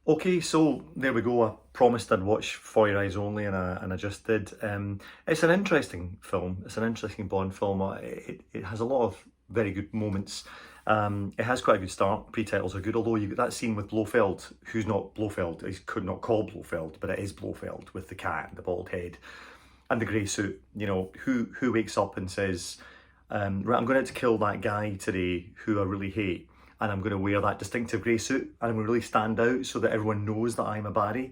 Okay, so there we go. I promised I'd watch For Your Eyes Only, and I just did. It's an interesting film. It's an interesting Bond film. It has a lot of very good moments. It has quite a good start. Pre-titles are good, although you get that scene with Blofeld, who's not Blofeld. He's could not call Blofeld, but it is Blofeld with the cat, the bald head, and the grey suit. You know, who wakes up and says, right, I'm going out to kill that guy today who I really hate, and I'm going to wear that distinctive grey suit, and I'm going to really stand out so that everyone knows that I'm a baddie.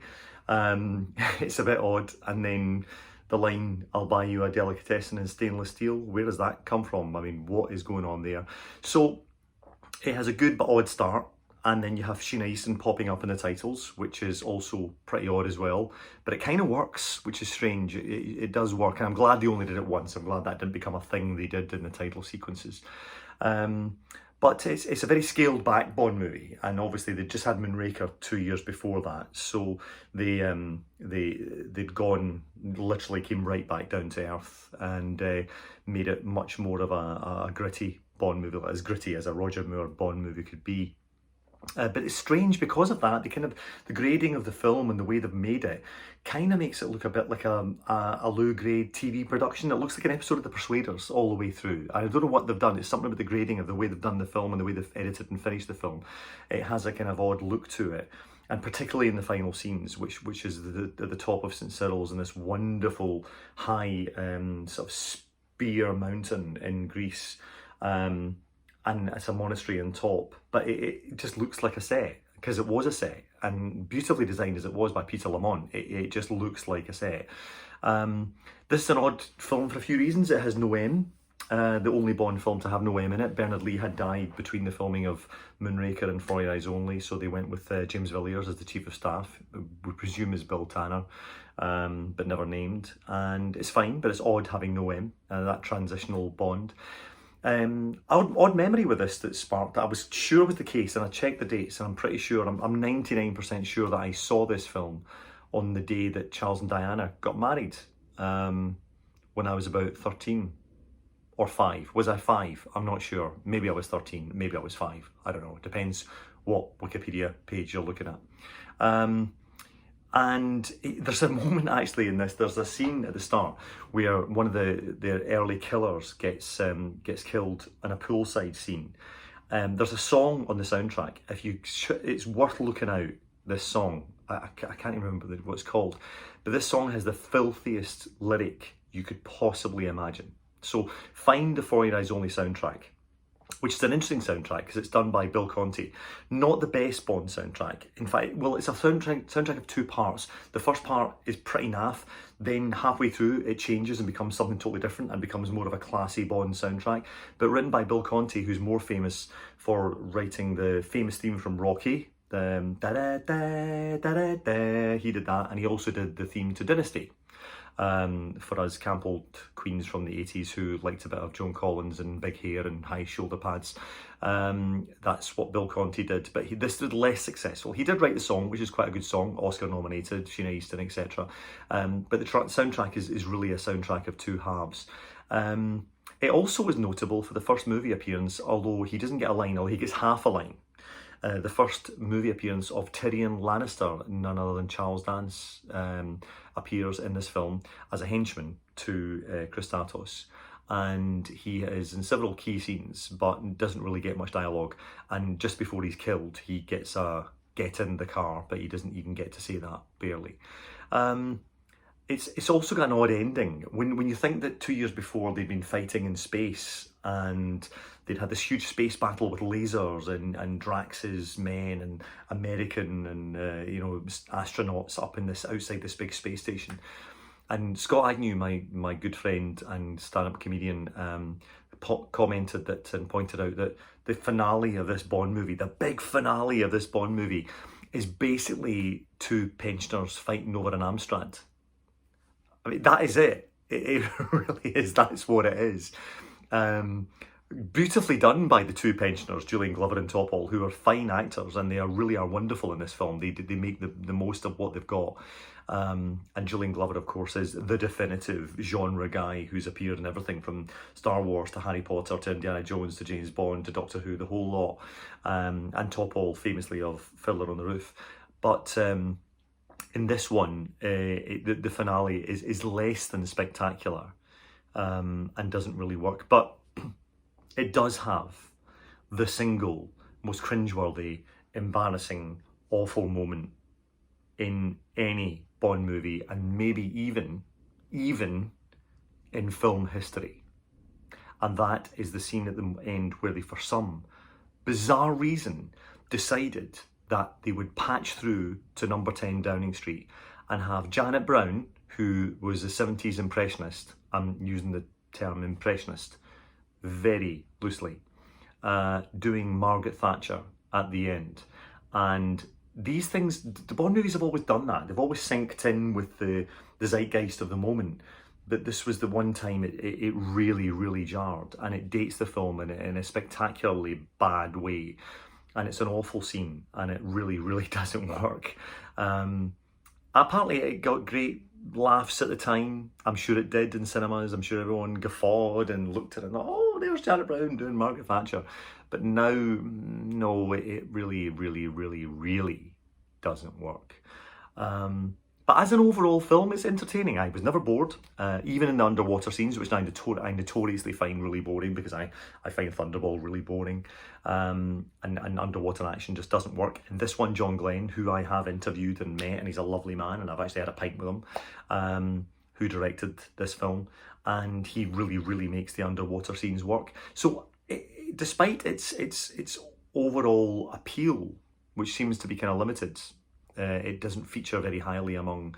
It's a bit odd. And then the line, I'll buy you a delicatessen in stainless steel, where does that come from? I mean, what is going on there? So it has a good but odd start, and then you have Sheena Easton popping up in the titles, which is also pretty odd as well. But it kind of works, which is strange. It does work, and I'm glad they only did it once. I'm glad that didn't become a thing they did in the title sequences. But it's a very scaled back Bond movie, and obviously they just had Moonraker 2 years before that, so they'd gone, literally came right back down to earth, and made it much more of a gritty Bond movie, as gritty as a Roger Moore Bond movie could be. But it's strange because of that. The grading of the film and the way they've made it kind of makes it look a bit like a low grade TV production. It looks like an episode of The Persuaders all the way through. I don't know what they've done. It's something about the grading of the way they've done the film and the way they've edited and finished the film. It has a kind of odd look to it, and particularly in the final scenes, which is the top of St Cyril's and this wonderful high sort of spear mountain in Greece. And it's a monastery on top, but it just looks like a set, because it was a set, and beautifully designed as it was by Peter Lamont. It just looks like a set. This is an odd film for a few reasons. It has Noem, the only Bond film to have Noem in it. Bernard Lee had died between the filming of Moonraker and For Your Eyes Only, so they went with James Villiers as the Chief of Staff. We presume is Bill Tanner, but never named. And it's fine, but it's odd having Noem, that transitional Bond. Odd memory with this that sparked that. I was sure was the case, and I checked the dates, and I'm pretty sure, I'm 99% sure that I saw this film on the day that Charles and Diana got married, when I was about 13 or 5. Was I 5? I'm not sure. Maybe I was 13, maybe I was 5. I don't know. It depends what Wikipedia page you're looking at. And there's a moment actually in this. There's a scene at the start where one of the early killers gets killed in a poolside scene. There's a song on the soundtrack. It's worth looking out. This song, I can't remember what it's called, but this song has the filthiest lyric you could possibly imagine. So find the For Your Eyes Only soundtrack, which is an interesting soundtrack because it's done by Bill Conti. Not the best Bond soundtrack. In fact, well, it's a soundtrack of 2 parts. The first part is pretty naff, then halfway through it changes and becomes something totally different and becomes more of a classy Bond soundtrack, but written by Bill Conti, who's more famous for writing the famous theme from Rocky. Da da da da da da. He did that, and he also did the theme to Dynasty. For us camp-old queens from the 80s who liked a bit of Joan Collins and big hair and high shoulder pads. That's what Bill Conti did, but this did less successful. He did write the song, which is quite a good song, Oscar nominated, Sheena Easton, etc. But the soundtrack is really a soundtrack of 2 halves. It also was notable for the first movie appearance, although he doesn't get a line, or he gets half a line. The first movie appearance of Tyrion Lannister, none other than Charles Dance, appears in this film as a henchman to Christatos, and he is in several key scenes but doesn't really get much dialogue, and just before he's killed he gets a "get in the car," but he doesn't even get to say that, barely. It's also got an odd ending. When you think that 2 years before they'd been fighting in space and they'd had this huge space battle with lasers and Drax's men and American and astronauts up in this outside this big space station. And Scott Agnew, my good friend and stand-up comedian, commented that and pointed out that the finale of this Bond movie, the big finale of this Bond movie, is basically 2 pensioners fighting over an Amstrad. I mean, that is it. It really is. That's what it is. Beautifully done by the 2 pensioners, Julian Glover and Topol, who are fine actors, and they really are wonderful in this film. They make the most of what they've got. And Julian Glover, of course, is the definitive genre guy who's appeared in everything from Star Wars to Harry Potter to Indiana Jones to James Bond to Doctor Who, the whole lot. And Topol, famously of Fiddler on the Roof. But in this one, the finale is less than spectacular, and doesn't really work. But it does have the single most cringeworthy, embarrassing, awful moment in any Bond movie, and maybe even in film history. And that is the scene at the end where they, for some bizarre reason, decided that they would patch through to number 10 Downing Street and have Janet Brown, who was a 70s impressionist, I'm using the term impressionist very loosely, doing Margaret Thatcher at the end. And these things, the Bond movies have always done that. They've always synced in with the zeitgeist of the moment. But this was the one time it really, really jarred, and it dates the film in a spectacularly bad way. And it's an awful scene, and it really, really doesn't work. Apparently it got great laughs at the time. I'm sure it did in cinemas. I'm sure everyone guffawed and looked at it and thought, oh, there's Janet Brown doing Margaret Thatcher. But now, no, it really, really, really, really doesn't work. But as an overall film, it's entertaining. I was never bored, even in the underwater scenes, which I notoriously find really boring, because I find Thunderball really boring, and underwater action just doesn't work. And this one, John Glenn, who I have interviewed and met, and he's a lovely man, and I've actually had a pint with him, who directed this film, and he really, really makes the underwater scenes work. So despite its overall appeal, which seems to be kind of limited, it doesn't feature very highly among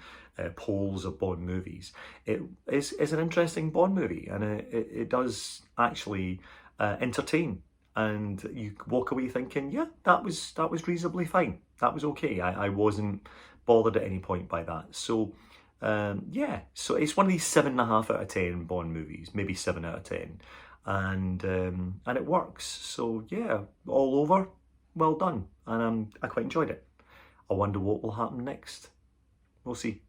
polls of Bond movies. It is an interesting Bond movie, and it does actually entertain, and you walk away thinking, yeah, that was reasonably fine. That was okay. I wasn't bothered at any point by that. So yeah, so it's one of these 7.5 out of 10 Bond movies, maybe 7 out of 10, and it works. So yeah, all over, well done, and I quite enjoyed it. I wonder what will happen next. We'll see.